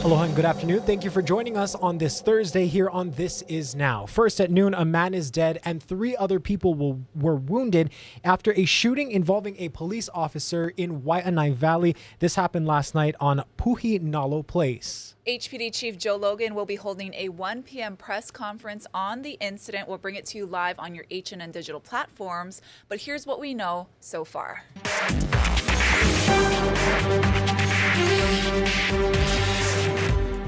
Aloha and good afternoon. Thank you for joining us on this Thursday here on This Is Now. First at noon, a man is dead and 3 other people were wounded after a shooting involving a police officer in Waianae Valley. This happened last night on Puhi Nalo Place. HPD Chief Joe Logan will be holding a 1 p.m. press conference on the incident. We'll bring it to you live on your HNN digital platforms. But here's what we know so far.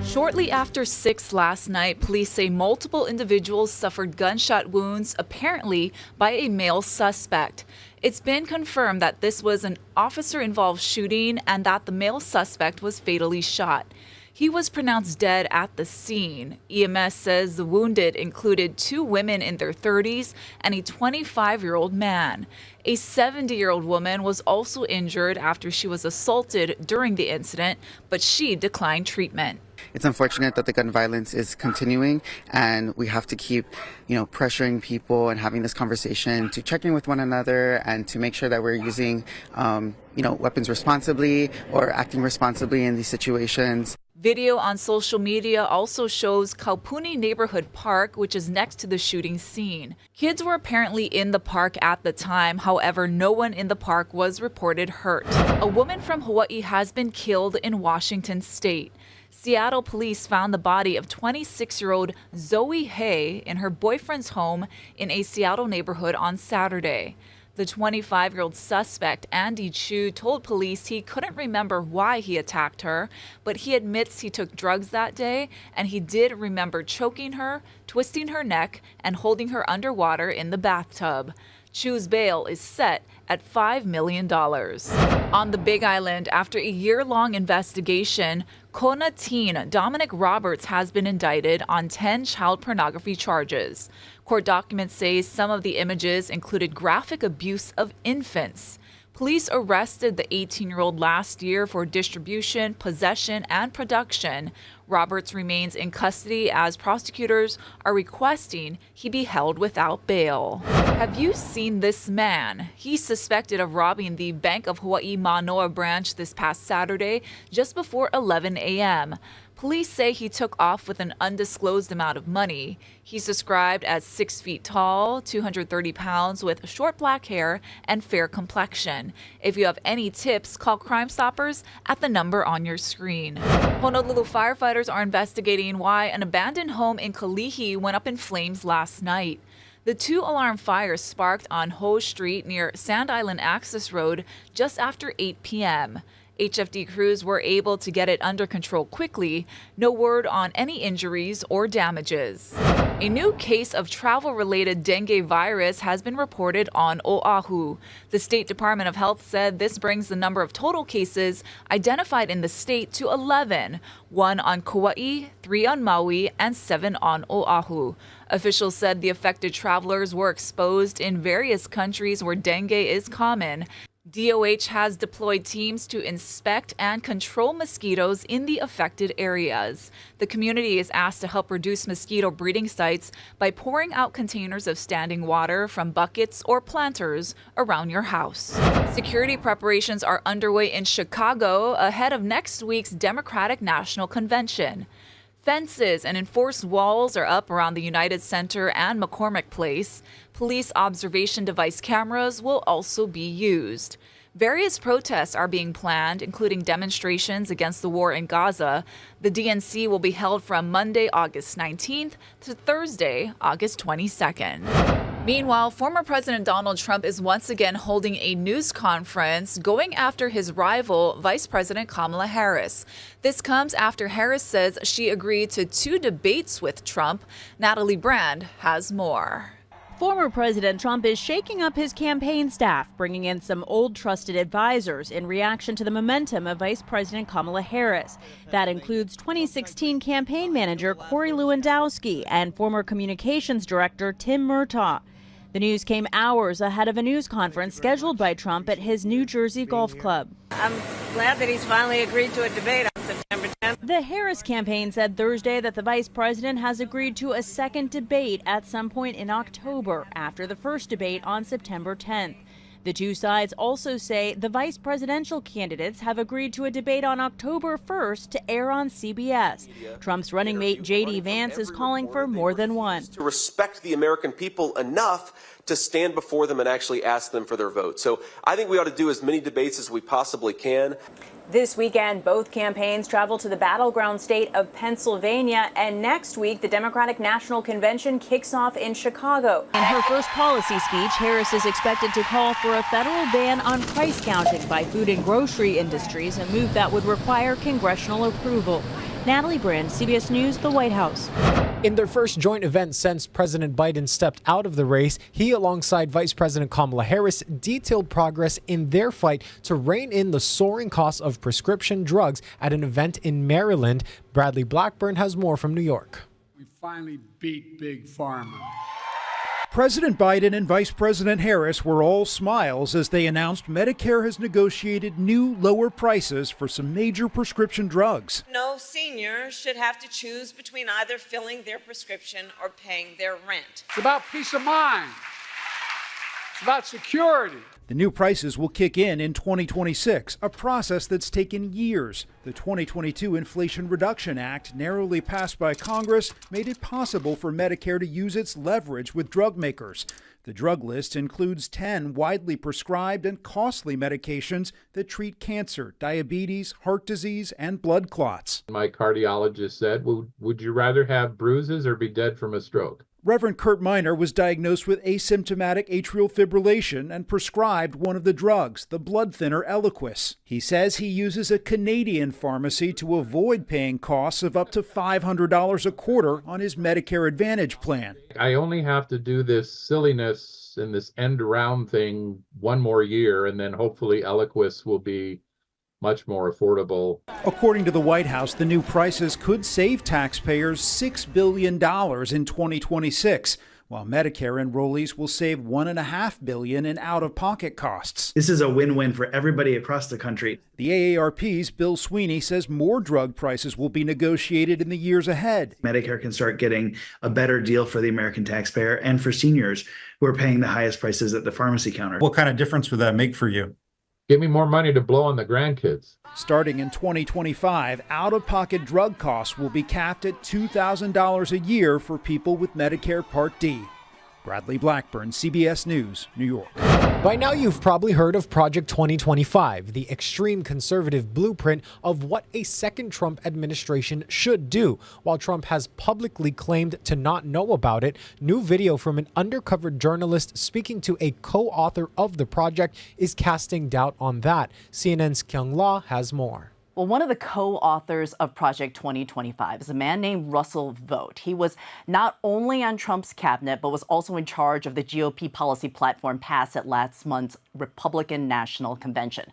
Shortly after 6 last night, police say multiple individuals suffered gunshot wounds, apparently by a male suspect. It's been confirmed that this was an officer-involved shooting and that the male suspect was fatally shot. He was pronounced dead at the scene. EMS says the wounded included 2 women in their 30s and a 25-year-old man. A 70-year-old woman was also injured after she was assaulted during the incident, but she declined treatment. It's unfortunate that the gun violence is continuing, and we have to keep, pressuring people and having this conversation to check in with one another and to make sure that we're using, weapons responsibly or acting responsibly in these situations. Video on social media also shows Kaupuni Neighborhood Park, which is next to the shooting scene. Kids were apparently in the park at the time. However, no one in the park was reported hurt. A woman from Hawaii has been killed in Washington state. Seattle police found the body of 26-year-old Zoe Hay in her boyfriend's home in a Seattle neighborhood on Saturday. The 25-year-old suspect, Andy Chu, told police he couldn't remember why he attacked her, but he admits he took drugs that day, and he did remember choking her, twisting her neck, and holding her underwater in the bathtub. Chu's bail is set at $5 million. On the Big Island, after a year-long investigation, Kona teen Dominic Roberts has been indicted on 10 child pornography charges. Court documents say some of the images included graphic abuse of infants. Police arrested the 18-year-old last year for distribution, possession, and production. Roberts remains in custody as prosecutors are requesting he be held without bail. Have you seen this man? He's suspected of robbing the Bank of Hawaii Manoa branch this past Saturday just before 11 a.m. Police say he took off with an undisclosed amount of money. He's described as 6 feet tall, 230 pounds, with short black hair and fair complexion. If you have any tips, call Crime Stoppers at the number on your screen. Honolulu firefighters are investigating why an abandoned home in Kalihi went up in flames last night. The 2-alarm fire sparked on Ho Street near Sand Island Access Road just after 8 p.m. HFD crews were able to get it under control quickly. No word on any injuries or damages. A new case of travel-related dengue virus has been reported on Oahu. The State Department of Health said this brings the number of total cases identified in the state to 11, 1 on Kauai, 3 on Maui, and 7 on Oahu. Officials said the affected travelers were exposed in various countries where dengue is common. DOH has deployed teams to inspect and control mosquitoes in the affected areas. The community is asked to help reduce mosquito breeding sites by pouring out containers of standing water from buckets or planters around your house. Security preparations are underway in Chicago ahead of next week's Democratic National Convention. Fences and enforced walls are up around the United Center and McCormick Place. Police observation device cameras will also be used. Various protests are being planned, including demonstrations against the war in Gaza. The DNC will be held from Monday, August 19th to Thursday, August 22nd. Meanwhile, former President Donald Trump is once again holding a news conference going after his rival, Vice President Kamala Harris. This comes after Harris says she agreed to 2 debates with Trump. Natalie Brand has more. Former President Trump is shaking up his campaign staff, bringing in some old trusted advisors in reaction to the momentum of Vice President Kamala Harris. That includes 2016 campaign manager Corey Lewandowski and former communications director Tim Murtaugh. The news came hours ahead of a news conference scheduled by Trump at his New Jersey golf club. I'm glad that he's finally agreed to a debate on September 10th. The Harris campaign said Thursday that the vice president has agreed to a second debate at some point in October after the first debate on September 10th. The two sides also say the vice presidential candidates have agreed to a debate on October 1st to air on CBS. Trump's running mate J.D. Vance is calling for more than one. To respect the American people enough to stand before them and actually ask them for their vote. So I think we ought to do as many debates as we possibly can. This weekend, both campaigns travel to the battleground state of Pennsylvania, and next week, the Democratic National Convention kicks off in Chicago. In her first policy speech, Harris is expected to call for a federal ban on price gouging by food and grocery industries, a move that would require congressional approval. Natalie Brand, CBS News, the White House. In their first joint event since President Biden stepped out of the race, he, alongside Vice President Kamala Harris, detailed progress in their fight to rein in the soaring costs of prescription drugs at an event in Maryland. Bradley Blackburn has more from New York. We finally beat Big Pharma. President Biden and Vice President Harris were all smiles as they announced Medicare has negotiated new lower prices for some major prescription drugs. No senior should have to choose between either filling their prescription or paying their rent. It's about peace of mind. It's about security. The new prices will kick in 2026, a process that's taken years. The 2022 Inflation Reduction Act, narrowly passed by Congress, made it possible for Medicare to use its leverage with drug makers. The drug list includes 10 widely prescribed and costly medications that treat cancer, diabetes, heart disease, and blood clots. My cardiologist said, would you rather have bruises or be dead from a stroke? Reverend Kurt Miner was diagnosed with asymptomatic atrial fibrillation and prescribed one of the drugs, the blood thinner Eliquis. He says he uses a Canadian pharmacy to avoid paying costs of up to $500 a quarter on his Medicare Advantage plan. I only have to do this silliness and this end around thing one more year, and then hopefully Eliquis will be much more affordable. According to the White House, the new prices could save taxpayers $6 billion in 2026, while Medicare enrollees will save $1.5 billion in out-of-pocket costs. This is a win-win for everybody across the country. The AARP's Bill Sweeney says more drug prices will be negotiated in the years ahead. Medicare can start getting a better deal for the American taxpayer and for seniors who are paying the highest prices at the pharmacy counter. What kind of difference would that make for you? Give me more money to blow on the grandkids. Starting in 2025, out-of-pocket drug costs will be capped at $2,000 a year for people with Medicare Part D. Bradley Blackburn, CBS News, New York. By now, you've probably heard of Project 2025, the extreme conservative blueprint of what a second Trump administration should do. While Trump has publicly claimed to not know about it, new video from an undercover journalist speaking to a co-author of the project is casting doubt on that. CNN's Kyung La has more. Well, one of the co-authors of Project 2025 is a man named Russell Vought. He was not only on Trump's cabinet, but was also in charge of the GOP policy platform passed at last month's Republican National Convention.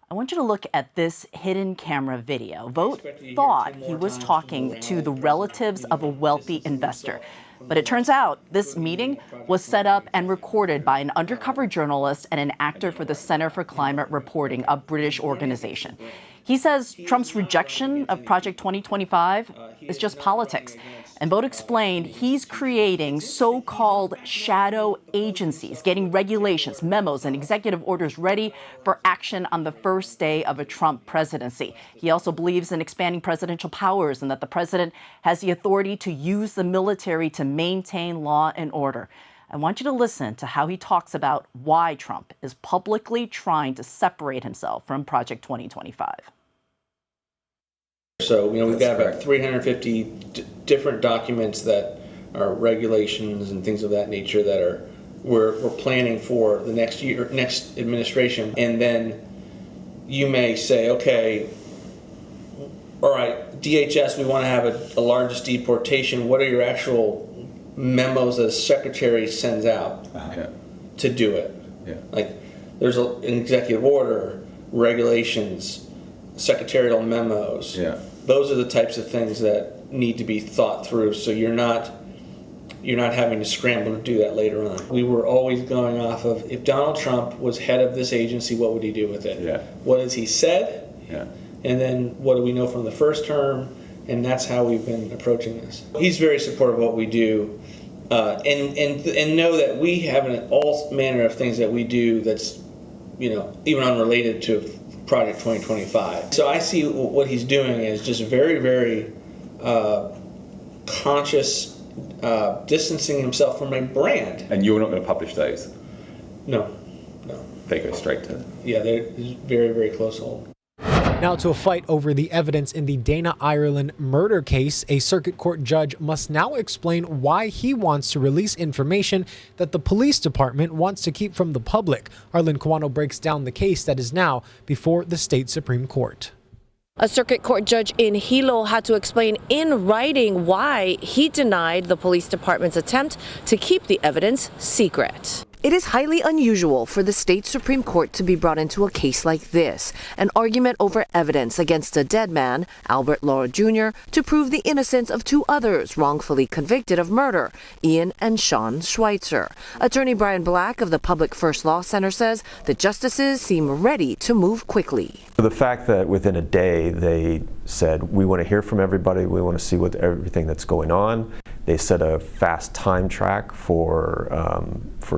I want you to look at this hidden camera video. Vought thought he was talking to the relatives of a wealthy investor. But it turns out this meeting was set up and recorded by an undercover journalist and an actor for the Center for Climate Reporting, a British organization. He says Trump's rejection of Project 2025 is just politics. And Vought explained he's creating so-called shadow agencies, getting regulations, memos, and executive orders ready for action on the first day of a Trump presidency. He also believes in expanding presidential powers and that the president has the authority to use the military to maintain law and order. I want you to listen to how he talks about why Trump is publicly trying to separate himself from Project 2025. So, we've got about 350 different documents that are regulations and things of that nature that we're planning for the next administration. And then you may say, okay, all right, DHS, we want to have a largest deportation. What are your actual memos that a secretary sends out to do it? Yeah. Like, there's an executive order, regulations, secretarial memos. Yeah. Those are the types of things that need to be thought through, so you're not having to scramble to do that later on. We were always going off of, if Donald Trump was head of this agency, what would he do with it? Yeah. What has he said? Yeah. And then what do we know from the first term? And that's how we've been approaching this. He's very supportive of what we do, and know that we have all manner of things that we do that's even unrelated to Project 2025. So I see what he's doing as just very, very conscious, distancing himself from a brand. And you're not going to publish those? No. They go straight to... Yeah, they're very, very close hold. Now to a fight over the evidence in the Dana Ireland murder case. A circuit court judge must now explain why he wants to release information that the police department wants to keep from the public. Arlen Kawano breaks down the case that is now before the state Supreme Court. A circuit court judge in Hilo had to explain in writing why he denied the police department's attempt to keep the evidence secret. It is highly unusual for the state Supreme Court to be brought into a case like this, an argument over evidence against a dead man, Albert Laurel Jr., to prove the innocence of two others wrongfully convicted of murder, Ian and Sean Schweitzer. Attorney Brian Black of the Public First Law Center says the justices seem ready to move quickly. The fact that within a day they said, we want to hear from everybody, we want to see everything that's going on. They set a fast time track for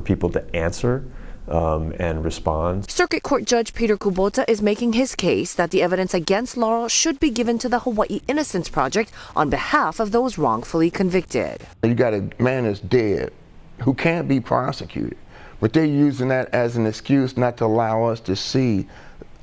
people to answer and respond. Circuit Court Judge Peter Kubota is making his case that the evidence against Laurel should be given to the Hawaii Innocence Project on behalf of those wrongfully convicted. You got a man that's dead who can't be prosecuted, but they're using that as an excuse not to allow us to see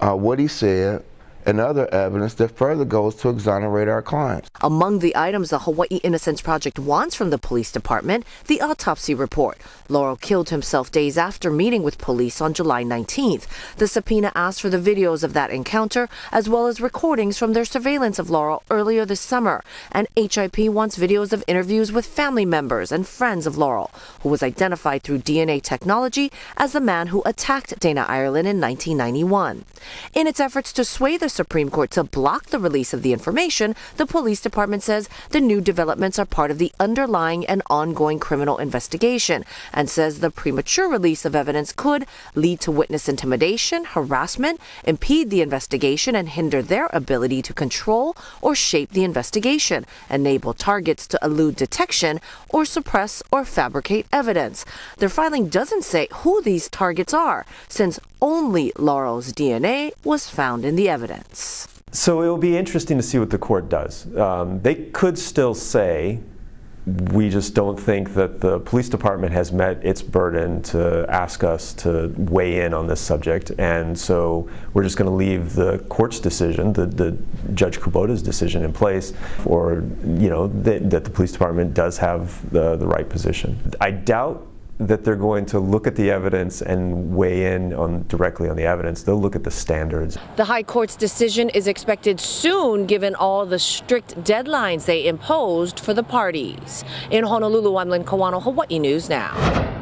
what he said and other evidence that further goes to exonerate our clients. Among the items the Hawaii Innocence Project wants from the police department, the autopsy report. Laurel killed himself days after meeting with police on July 19th. The subpoena asked for the videos of that encounter, as well as recordings from their surveillance of Laurel earlier this summer. And HIP wants videos of interviews with family members and friends of Laurel, who was identified through DNA technology as the man who attacked Dana Ireland in 1991. In its efforts to sway the Supreme Court to block the release of the information, the police department says the new developments are part of the underlying and ongoing criminal investigation, and says the premature release of evidence could lead to witness intimidation, harassment, impede the investigation, and hinder their ability to control or shape the investigation, enable targets to elude detection, or suppress or fabricate evidence. Their filing doesn't say who these targets are, since only Laurel's DNA was found in the evidence. So it will be interesting to see what the court does. They could still say, we just don't think that the police department has met its burden to ask us to weigh in on this subject, and so we're just going to leave the court's decision, the Judge Kubota's decision in place, or that the police department does have the right position. I doubt that they're going to look at the evidence and weigh in directly on the evidence. They'll look at the standards. The High Court's decision is expected soon, given all the strict deadlines they imposed for the parties. In Honolulu, I'm Lynn Kawano, Hawaii News Now.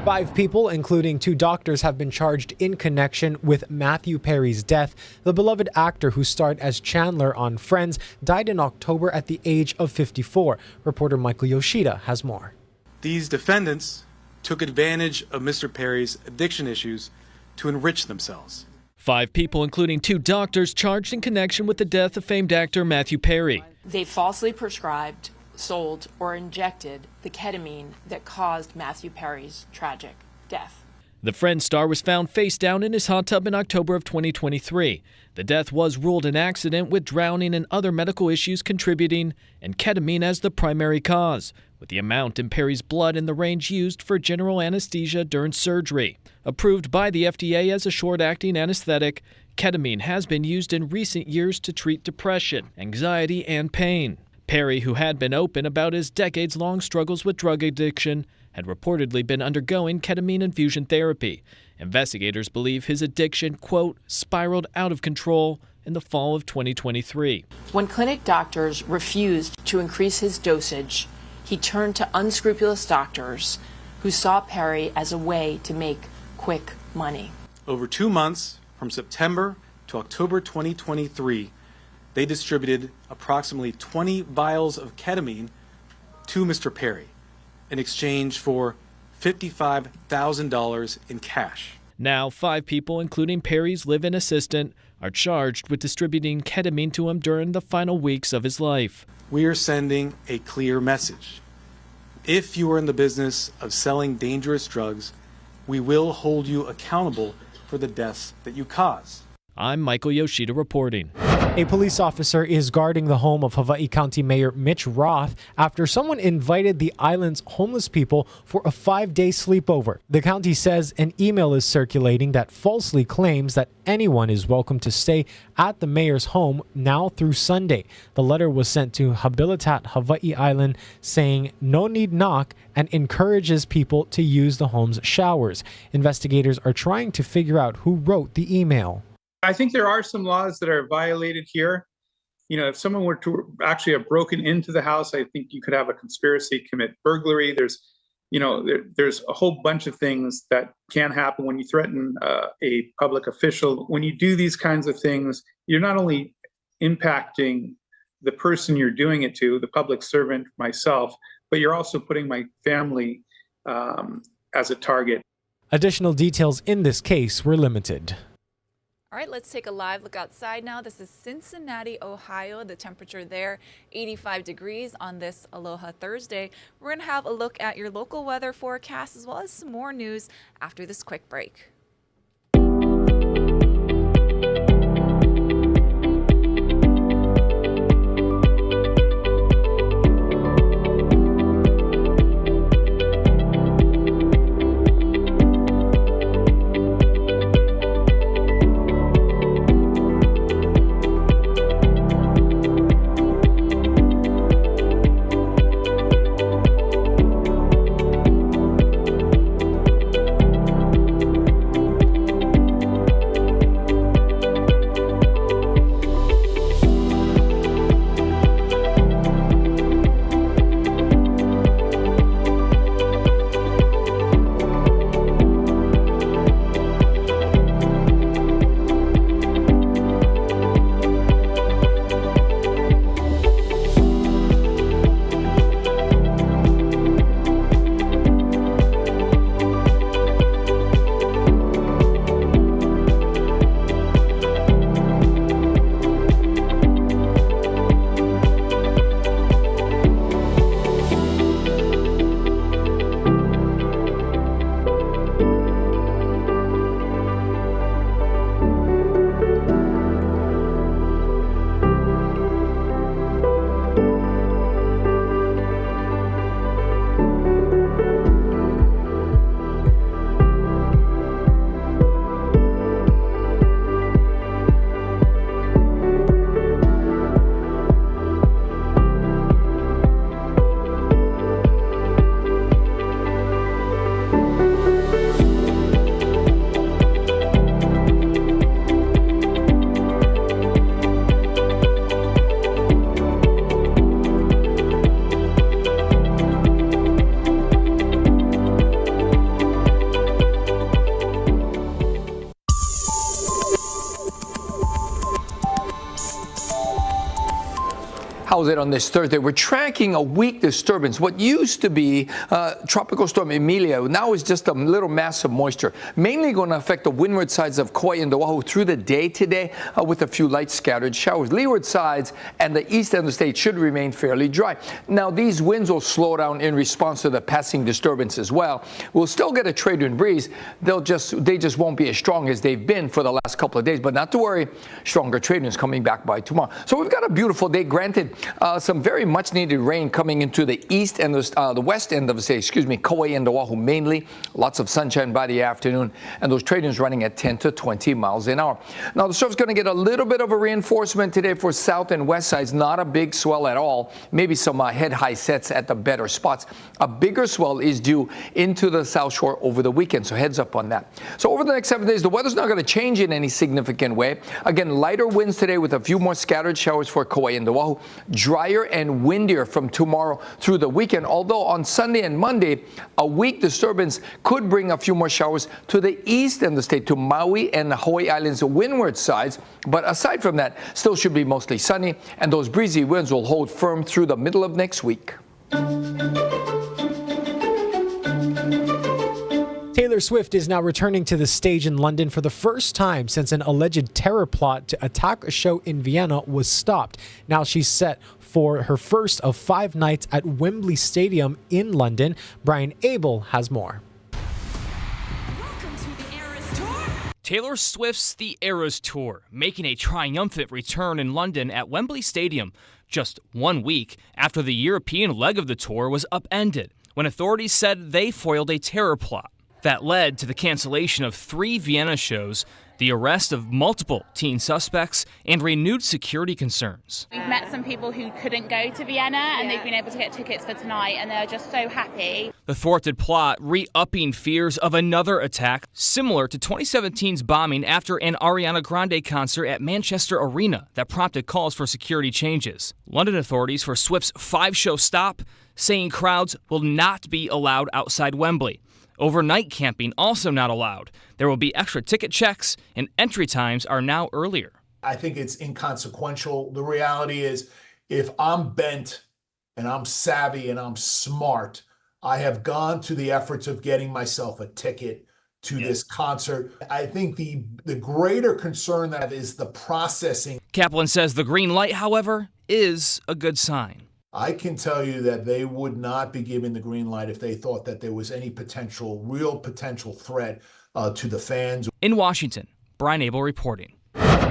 5 people, including 2 doctors, have been charged in connection with Matthew Perry's death. The beloved actor who starred as Chandler on Friends died in October at the age of 54. Reporter Michael Yoshida has more. These defendants took advantage of Mr. Perry's addiction issues to enrich themselves. 5 people, including 2 doctors, charged in connection with the death of famed actor Matthew Perry. They falsely prescribed, sold, or injected the ketamine that caused Matthew Perry's tragic death. The Friends star was found face down in his hot tub in October of 2023. The death was ruled an accident, with drowning and other medical issues contributing, and ketamine as the primary cause, with the amount in Perry's blood in the range used for general anesthesia during surgery. Approved by the FDA as a short-acting anesthetic, ketamine has been used in recent years to treat depression, anxiety, and pain. Perry, who had been open about his decades-long struggles with drug addiction, had reportedly been undergoing ketamine infusion therapy. Investigators believe his addiction, quote, spiraled out of control in the fall of 2023. When clinic doctors refused to increase his dosage, he turned to unscrupulous doctors who saw Perry as a way to make quick money. Over 2 months, from September to October 2023, they distributed approximately 20 vials of ketamine to Mr. Perry in exchange for $55,000 in cash. Now, 5 people, including Perry's live-in assistant, are charged with distributing ketamine to him during the final weeks of his life. We are sending a clear message. If you are in the business of selling dangerous drugs, we will hold you accountable for the deaths that you cause. I'm Michael Yoshida reporting. A police officer is guarding the home of Hawaii County Mayor Mitch Roth after someone invited the island's homeless people for a 5-day sleepover. The county says an email is circulating that falsely claims that anyone is welcome to stay at the mayor's home now through Sunday. The letter was sent to Habilitat Hawaii Island saying no need knock and encourages people to use the home's showers. Investigators are trying to figure out who wrote the email. I think there are some laws that are violated here. You know, if someone were to actually have broken into the house, I think you could have a conspiracy, commit burglary. There's a whole bunch of things that can happen when you threaten a public official. When you do these kinds of things, you're not only impacting the person you're doing it to, the public servant, myself, but you're also putting my family as a target. Additional details in this case were limited. All right, let's take a live look outside now. This is Cincinnati, Ohio. The temperature there, 85 degrees on this Aloha Thursday. We're going to have a look at your local weather forecast as well as some more news after this quick break. How's it on this Thursday? We're tracking a weak disturbance. What used to be Tropical Storm Emilia now is just a little mass of moisture, mainly going to affect the windward sides of Kauai and Oahu through the day today with a few light scattered showers. Leeward sides and the east end of the state should remain fairly dry. Now, these winds will slow down in response to the passing disturbance as well. We'll still get a trade wind breeze. They just won't be as strong as they've been for the last couple of days, but not to worry, stronger trade winds coming back by tomorrow. So we've got a beautiful day. Granted, some very much needed rain coming into the east and the west end of the state, Kauai and Oahu mainly. Lots of sunshine by the afternoon, and those trade winds running at 10 to 20 miles an hour. Now, the surf's going to get a little bit of a reinforcement today for south and west sides. Not a big swell at all. Maybe some head-high sets at the better spots. A bigger swell is due into the south shore over the weekend, so heads up on that. So over the next 7 days, the weather's not going to change in any significant way. Again, lighter winds today with a few more scattered showers for Kauai and Oahu. Drier and windier from tomorrow through the weekend, although on Sunday and Monday, a weak disturbance could bring a few more showers to the east end of the state, to Maui and the Hawaii Islands windward sides. But aside from that, still should be mostly sunny, and those breezy winds will hold firm through the middle of next week. Taylor Swift is now returning to the stage in London for the first time since an alleged terror plot to attack a show in Vienna was stopped. Now she's set for her first of 5 nights at Wembley Stadium in London. Brian Abel has more. Taylor Swift's The Eras Tour, making a triumphant return in London at Wembley Stadium just 1 week after the European leg of the tour was upended when authorities said they foiled a terror plot. That led to the cancellation of 3 Vienna shows, the arrest of multiple teen suspects, and renewed security concerns. We've met some people who couldn't go to Vienna and they've been able to get tickets for tonight and they're just so happy. The thwarted plot re-upping fears of another attack similar to 2017's bombing after an Ariana Grande concert at Manchester Arena that prompted calls for security changes. London authorities for Swift's 5-show stop saying crowds will not be allowed outside Wembley. Overnight camping also not allowed. There will be extra ticket checks, and entry times are now earlier. I think it's inconsequential. The reality is, if I'm bent and I'm savvy and I'm smart, I have gone to the efforts of getting myself a ticket to this concert. I think the greater concern that is the processing. Kaplan says the green light, however, is a good sign. I can tell you that they would not be giving the green light if they thought that there was any real potential threat to the fans. In Washington, Brian Abel reporting.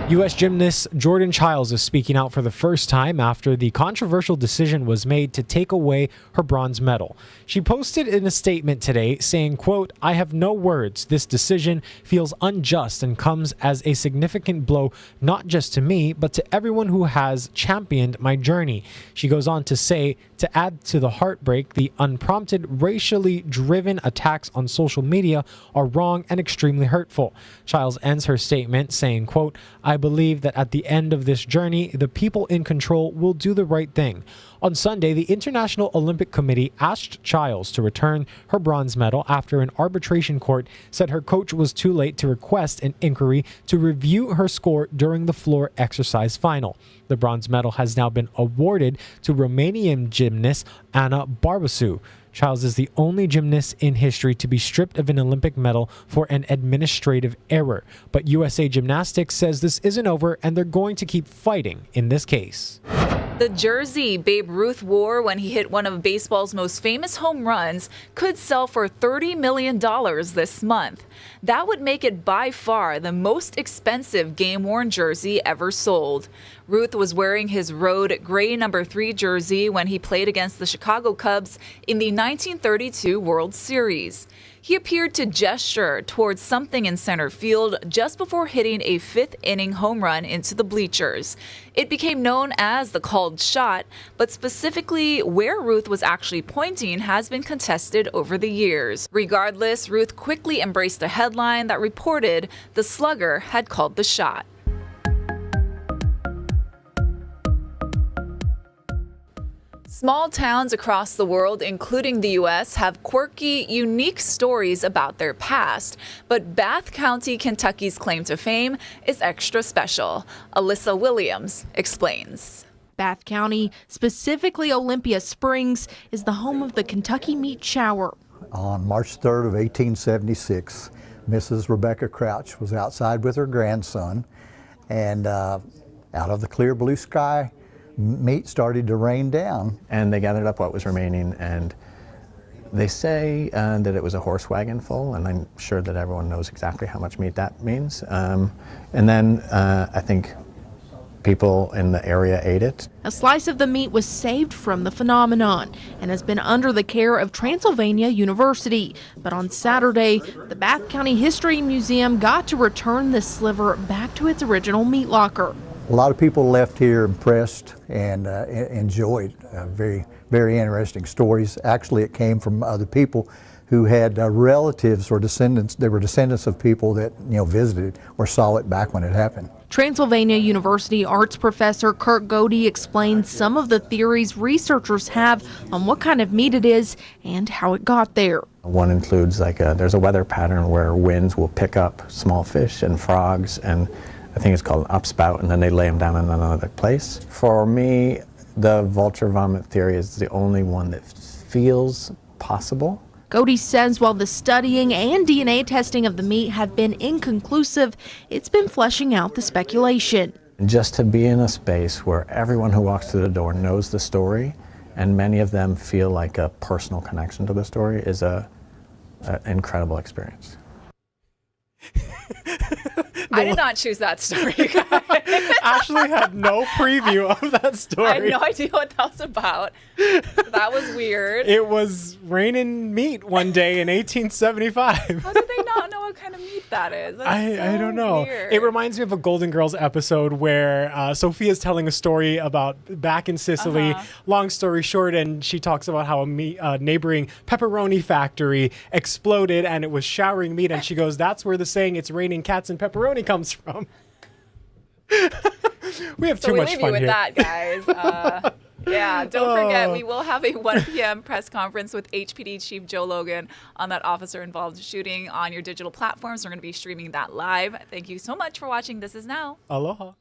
U.S. gymnast Jordan Chiles is speaking out for the first time after the controversial decision was made to take away her bronze medal. She posted in a statement today saying, quote, "I have no words. This decision feels unjust and comes as a significant blow not just to me, but to everyone who has championed my journey." She goes on to say, to add to the heartbreak, the unprompted, racially driven attacks on social media are wrong and extremely hurtful. Chiles ends her statement saying, quote, "I believe that at the end of this journey, the people in control will do the right thing." On Sunday, the International Olympic Committee asked Chiles to return her bronze medal after an arbitration court said her coach was too late to request an inquiry to review her score during the floor exercise final. The bronze medal has now been awarded to Romanian gymnast Ana Barbăsu. Chiles is the only gymnast in history to be stripped of an Olympic medal for an administrative error. But USA Gymnastics says this isn't over and they're going to keep fighting in this case. The jersey Babe Ruth wore when he hit one of baseball's most famous home runs could sell for $30 million this month. That would make it by far the most expensive game-worn jersey ever sold. Ruth was wearing his road gray number 3 jersey when he played against the Chicago Cubs in the 1932 World Series. He appeared to gesture towards something in center field just before hitting a 5th-inning home run into the bleachers. It became known as the called shot, but specifically where Ruth was actually pointing has been contested over the years. Regardless, Ruth quickly embraced a headline that reported the slugger had called the shot. Small towns across the world, including the U.S., have quirky, unique stories about their past. But Bath County, Kentucky's claim to fame is extra special. Alyssa Williams explains. Bath County, specifically Olympia Springs, is the home of the Kentucky Meat Shower. On March 3rd of 1876, Mrs. Rebecca Crouch was outside with her grandson, and out of the clear blue sky, meat started to rain down. And they gathered up what was remaining, and they say that it was a horse wagon full, and I'm sure that everyone knows exactly how much meat that means. And then I think people in the area ate it. A slice of the meat was saved from the phenomenon and has been under the care of Transylvania University. But on Saturday, the Bath County History Museum got to return this sliver back to its original meat locker. A lot of people left here impressed and enjoyed very, very interesting stories. Actually, it came from other people who had relatives or descendants. They were descendants of people that visited or saw it back when it happened. Transylvania University arts professor Kurt Godey explains some of the theories researchers have on what kind of meat it is and how it got there. One includes there's a weather pattern where winds will pick up small fish and frogs, and I think it's called an upspout, and then they lay them down in another place. For me, the vulture vomit theory is the only one that feels possible. Godey says while the studying and DNA testing of the meat have been inconclusive, it's been fleshing out the speculation. Just to be in a space where everyone who walks through the door knows the story, and many of them feel like a personal connection to the story, is an incredible experience. I did not choose that story, guys. Ashley had no preview of that story. I had no idea what that was about. That was weird. It was raining meat one day in 1875. How did they not know what kind of meat that is? I don't know. Weird. It reminds me of a Golden Girls episode where Sophia's telling a story about back in Sicily. Long story short, and she talks about how a neighboring pepperoni factory exploded and it was showering meat. And she goes, "That's where the saying 'it's raining cats and pepperoni' comes from." We have too much leave fun you with here. that, guys. Yeah, don't forget, we will have a 1 p.m. press conference with HPD Chief Joe Logan on that officer-involved shooting on your digital platforms. We're going to be streaming that live. Thank you so much for watching This Is Now. Aloha.